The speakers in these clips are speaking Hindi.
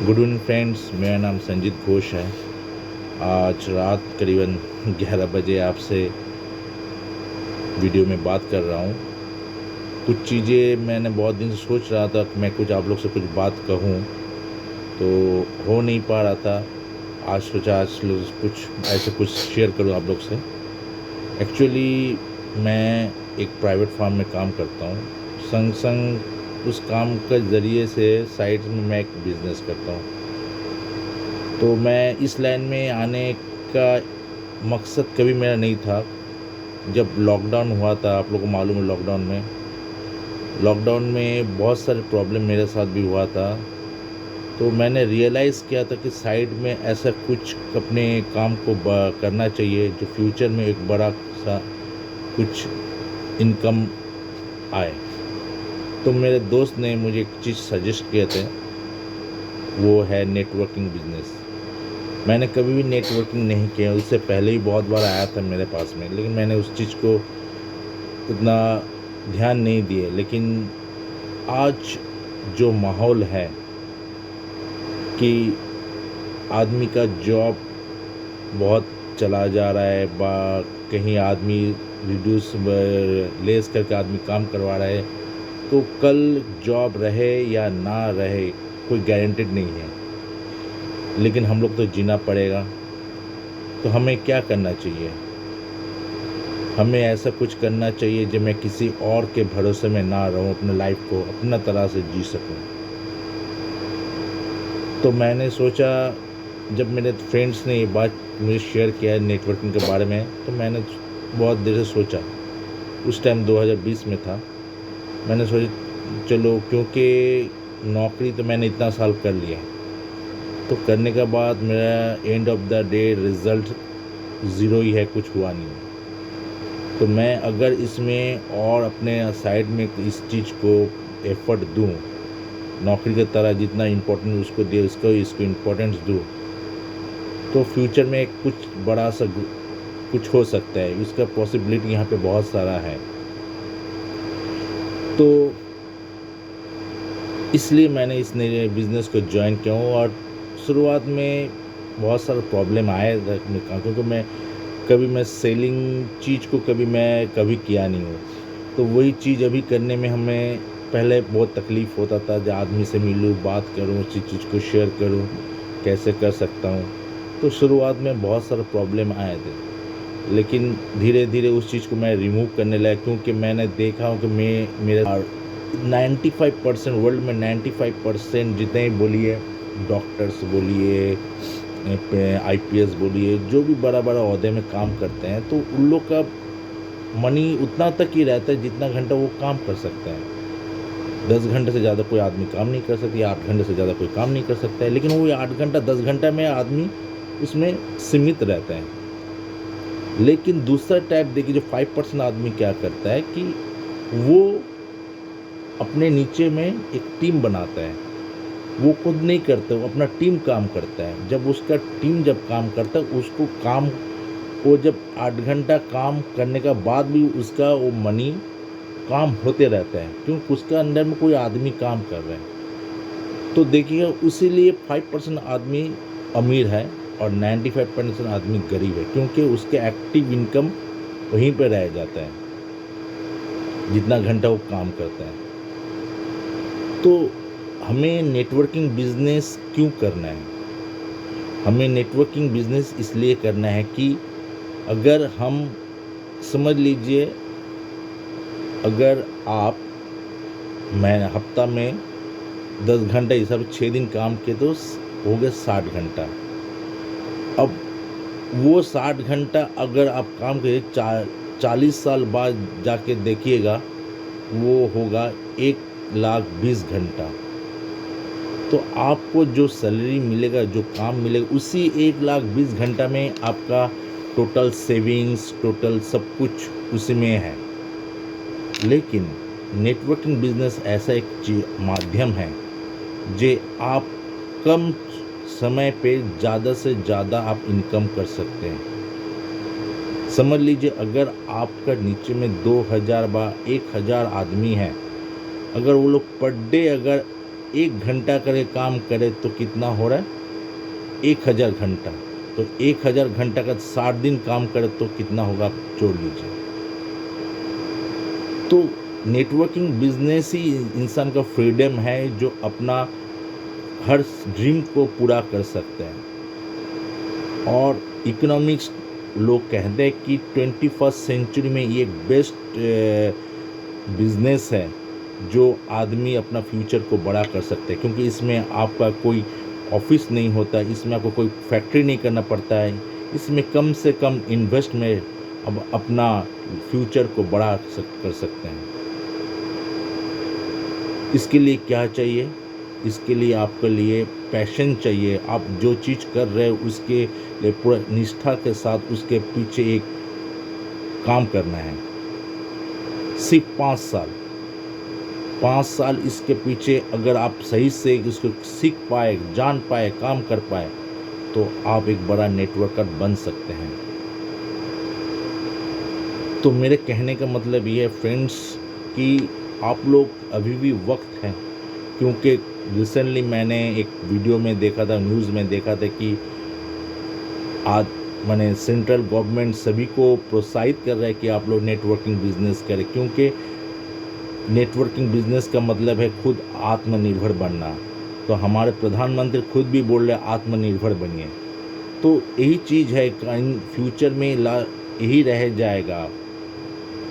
गुड इवनिंग फ्रेंड्स, मेरा नाम संजीत घोष है। आज रात करीबन 11 बजे आपसे वीडियो में बात कर रहा हूँ। कुछ चीज़ें मैंने बहुत दिन से सोच रहा था कि मैं कुछ आप लोग से कुछ बात कहूँ, तो हो नहीं पा रहा था। आज सोचा आज कुछ ऐसे कुछ शेयर करूँ आप लोग से। एक्चुअली मैं एक प्राइवेट फार्म में काम करता हूँ। संग संग उस काम के ज़रिए से साइड में मैं एक बिज़नेस करता हूँ। तो मैं इस लाइन में आने का मकसद कभी मेरा नहीं था। जब लॉकडाउन हुआ था, आप लोगों को मालूम है, लॉकडाउन में बहुत सारे प्रॉब्लम मेरे साथ भी हुआ था। तो मैंने रियलाइज़ किया था कि साइड में ऐसा कुछ अपने काम को करना चाहिए जो फ्यूचर में एक बड़ा सा कुछ इनकम आए। तो मेरे दोस्त ने मुझे एक चीज़ सजेस्ट किए थे, वो है नेटवर्किंग बिजनेस। मैंने कभी भी नेटवर्किंग नहीं किया, उससे पहले ही बहुत बार आया था मेरे पास में, लेकिन मैंने उस चीज़ को उतना ध्यान नहीं दिए। लेकिन आज जो माहौल है कि आदमी का जॉब बहुत चला जा रहा है, कहीं आदमी रिड्यूस लेस करके आदमी काम करवा रहा है, तो कल जॉब रहे या ना रहे कोई गारंटेड नहीं है। लेकिन हम लोग तो जीना पड़ेगा। तो हमें क्या करना चाहिए? हमें ऐसा कुछ करना चाहिए जो मैं किसी और के भरोसे में ना रहूं, अपने लाइफ को अपना तरह से जी सकूं। तो मैंने सोचा, जब मेरे फ्रेंड्स ने ये बात मुझे शेयर किया है नेटवर्किंग के बारे में, तो मैंने बहुत देर से सोचा। उस टाइम 2020 में था। मैंने सोचा चलो, क्योंकि नौकरी तो मैंने इतना साल कर लिया, तो करने के बाद मेरा end of the day result zero ही है, कुछ हुआ नहीं है। तो मैं अगर इसमें और अपने साइड में इस चीज़ को एफर्ट दूं, नौकरी की तरह जितना इम्पोर्टेंट उसको दे, इसको इम्पोर्टेंस दूं, तो फ्यूचर में कुछ बड़ा सा कुछ हो सकता है। इसका पॉसिबिलिटी यहाँ पे बहुत सारा है। तो इसलिए मैंने इस नए बिज़नेस को ज्वाइन किया हूँ। और शुरुआत में बहुत सारे प्रॉब्लम आए थे, क्योंकि मैं सेलिंग चीज़ को कभी किया नहीं हूँ। तो वही चीज़ अभी करने में हमें पहले बहुत तकलीफ़ होता था, जब आदमी से मिलूँ, बात करूँ, उसी चीज़ को शेयर करूँ, कैसे कर सकता हूँ। तो शुरुआत में बहुत सारे प्रॉब्लम आए थे, लेकिन धीरे धीरे उस चीज़ को मैं रिमूव करने लगा, क्योंकि मैंने देखा हूँ कि मेरे 95% वर्ल्ड में 95% जितने बोलिए, डॉक्टर्स बोलिए, आईपीएस बोलिए, जो भी बड़ा बड़ा ओहदे में काम करते हैं, तो उन लोग का मनी उतना तक ही रहता है जितना घंटा वो काम कर सकते हैं। 10 घंटे से ज़्यादा कोई आदमी काम नहीं कर सकता, या 8 घंटे से ज़्यादा कोई काम नहीं कर सकता है। लेकिन वो 8 घंटा 10 घंटा में आदमी उसमें सीमित रहते हैं। लेकिन दूसरा टाइप देखिए, जो 5% आदमी क्या करता है कि वो अपने नीचे में एक टीम बनाता है। वो खुद नहीं करते, वो अपना टीम काम करता है। जब उसका टीम काम करता है, उसको काम, वो जब 8 घंटा काम करने का बाद भी उसका वो मनी काम होते रहता है, क्योंकि उसका अंदर में कोई आदमी काम कर रहे हैं। तो देखिए, उसीलिए 5% आदमी अमीर है और 95% आदमी गरीब है, क्योंकि उसके एक्टिव इनकम वहीं पर रह जाता है जितना घंटा वो काम करता है। तो हमें नेटवर्किंग बिजनेस क्यों करना है? हमें नेटवर्किंग बिजनेस इसलिए करना है कि अगर हम, समझ लीजिए, अगर आप, मैं हफ्ता में 10 घंटा हिसाब से 6 दिन काम किए, तो हो गए 60 घंटा। अब वो 60 घंटा अगर आप काम करिए, 40 साल बाद जाके देखिएगा, वो होगा 1,20,000 घंटा। तो आपको जो सैलरी मिलेगा, जो काम मिलेगा, उसी 1,20,000 घंटा में आपका टोटल सेविंग्स, टोटल सब कुछ उसी में है। लेकिन नेटवर्किंग बिजनेस ऐसा एक माध्यम है जे आप कम समय पे ज़्यादा से ज़्यादा आप इनकम कर सकते हैं। समझ लीजिए, अगर आपका नीचे में 2,000 1,000 आदमी है, अगर वो लोग पर डे अगर 1 घंटा करे काम करे तो कितना हो रहा है? 1000 घंटा। तो 1000 घंटा का 60 दिन काम करे तो कितना होगा, आप जोड़ लीजिए। तो नेटवर्किंग बिजनेस ही इंसान का फ्रीडम है जो अपना हर ड्रीम को पूरा कर सकते हैं। और इकोनॉमिक्स लोग कहते हैं कि 21st सेंचुरी में ये बेस्ट बिजनेस है जो आदमी अपना फ्यूचर को बड़ा कर सकते हैं, क्योंकि इसमें आपका कोई ऑफिस नहीं होता, इसमें आपको कोई फैक्ट्री नहीं करना पड़ता है, इसमें कम से कम इन्वेस्ट में अब अपना फ्यूचर को बड़ा कर सकते हैं। इसके लिए क्या चाहिए? इसके लिए आपके लिए पैशन चाहिए। आप जो चीज़ कर रहे हो उसके लिए पूरा निष्ठा के साथ उसके पीछे एक काम करना है। सिर्फ 5 साल, 5 साल इसके पीछे अगर आप सही से इसको सीख पाए, जान पाए, काम कर पाए, तो आप एक बड़ा नेटवर्कर बन सकते हैं। तो मेरे कहने का मतलब ये है फ्रेंड्स कि आप लोग अभी भी वक्त है, क्योंकि रिसेंटली मैंने एक वीडियो में देखा था, न्यूज़ में देखा था कि आज मैंने सेंट्रल गवर्नमेंट सभी को प्रोत्साहित कर रहा है कि आप लोग नेटवर्किंग बिजनेस करें, क्योंकि नेटवर्किंग बिजनेस का मतलब है खुद आत्मनिर्भर बनना। तो हमारे प्रधानमंत्री खुद भी बोल रहे आत्मनिर्भर बनिए। तो यही चीज़ है, इन फ्यूचर में यही रह जाएगा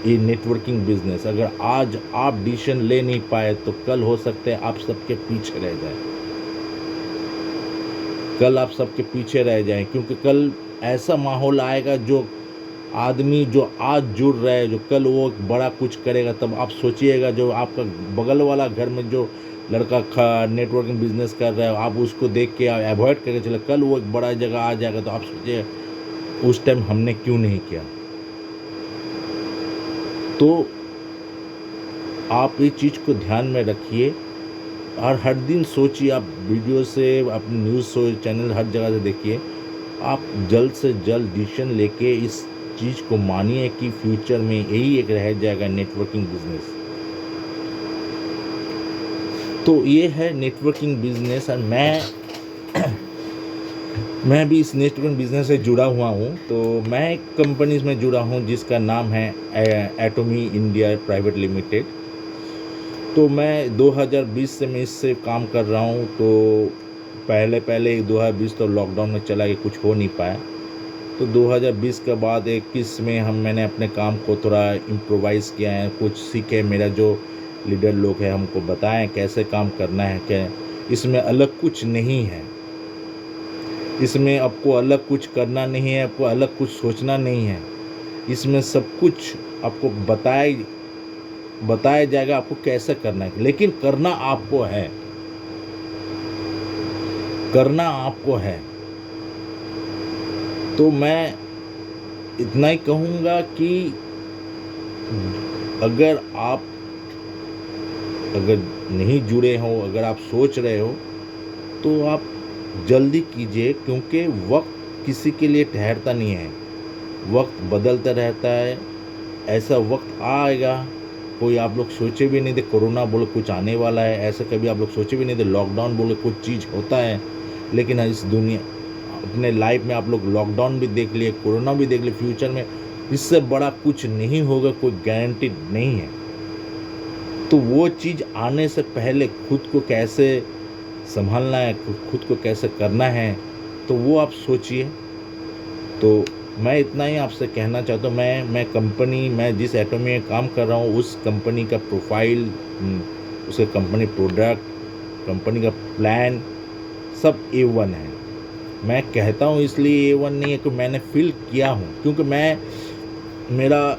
ये नेटवर्किंग बिजनेस। अगर आज आप डिसीजन ले नहीं पाए तो कल हो सकता है आप सबके पीछे रह जाए, कल आप सबके पीछे रह जाएं, क्योंकि कल ऐसा माहौल आएगा जो आदमी जो आज जुड़ रहा है, जो कल वो बड़ा कुछ करेगा, तब आप सोचिएगा जो आपका बगल वाला घर में जो लड़का नेटवर्किंग बिजनेस कर रहा है, आप उसको देख के अवॉइड करके चले, कल वो एक बड़ा जगह आ जाएगा, तो आप सोचिए उस टाइम हमने क्यों नहीं किया। तो आप ये चीज़ को ध्यान में रखिए और हर दिन सोचिए, आप वीडियो से, अपने न्यूज़ चैनल हर जगह से देखिए, आप जल्द से जल्द डिसीजन लेके इस चीज़ को मानिए कि फ्यूचर में यही एक रह जाएगा नेटवर्किंग बिजनेस। तो ये है नेटवर्किंग बिजनेस, और मैं भी इस नेटवर्किंग बिजनेस से जुड़ा हुआ हूँ। तो मैं एक कंपनी में जुड़ा हूँ जिसका नाम है एटोमी इंडिया प्राइवेट लिमिटेड। तो मैं 2020 से मैं इससे काम कर रहा हूँ। तो पहले 2020 तो लॉकडाउन में चला गया, कुछ हो नहीं पाया। तो 2020 के बाद 21 में मैंने अपने काम को थोड़ा इम्प्रोवाइज़ किया है, कुछ सीखे। मेरा जो लीडर लोग हैं हमको बताएं कैसे काम करना है, क्या इसमें अलग कुछ नहीं है, इसमें आपको अलग कुछ करना नहीं है, आपको अलग कुछ सोचना नहीं है, इसमें सब कुछ आपको बताया जाएगा आपको कैसे करना है, लेकिन करना आपको है, करना आपको है। तो मैं इतना ही कहूँगा कि अगर नहीं जुड़े हो, अगर आप सोच रहे हो, तो आप जल्दी कीजिए, क्योंकि वक्त किसी के लिए ठहरता नहीं है, वक्त बदलता रहता है। ऐसा वक्त आएगा, कोई आप लोग सोचे भी नहीं थे कोरोना बोले कुछ आने वाला है, ऐसा कभी आप लोग सोचे भी नहीं थे लॉकडाउन बोले कुछ चीज़ होता है। लेकिन इस दुनिया अपने लाइफ में आप लोग लॉकडाउन भी देख लिए, कोरोना भी देख लिए, फ्यूचर में इससे बड़ा कुछ नहीं होगा, कोई गारंटी नहीं है। तो वो चीज़ आने से पहले खुद को कैसे संभालना है, खुद को कैसे करना है, तो वो आप सोचिए। तो मैं इतना ही आपसे कहना चाहता हूँ। मैं जिस एटोमी में काम कर रहा हूँ उस कंपनी का प्रोफाइल, उसके कंपनी प्रोडक्ट, कंपनी का प्लान सब A1 है। मैं कहता हूँ इसलिए A1 नहीं है कि मैंने फील किया हूँ, क्योंकि मेरा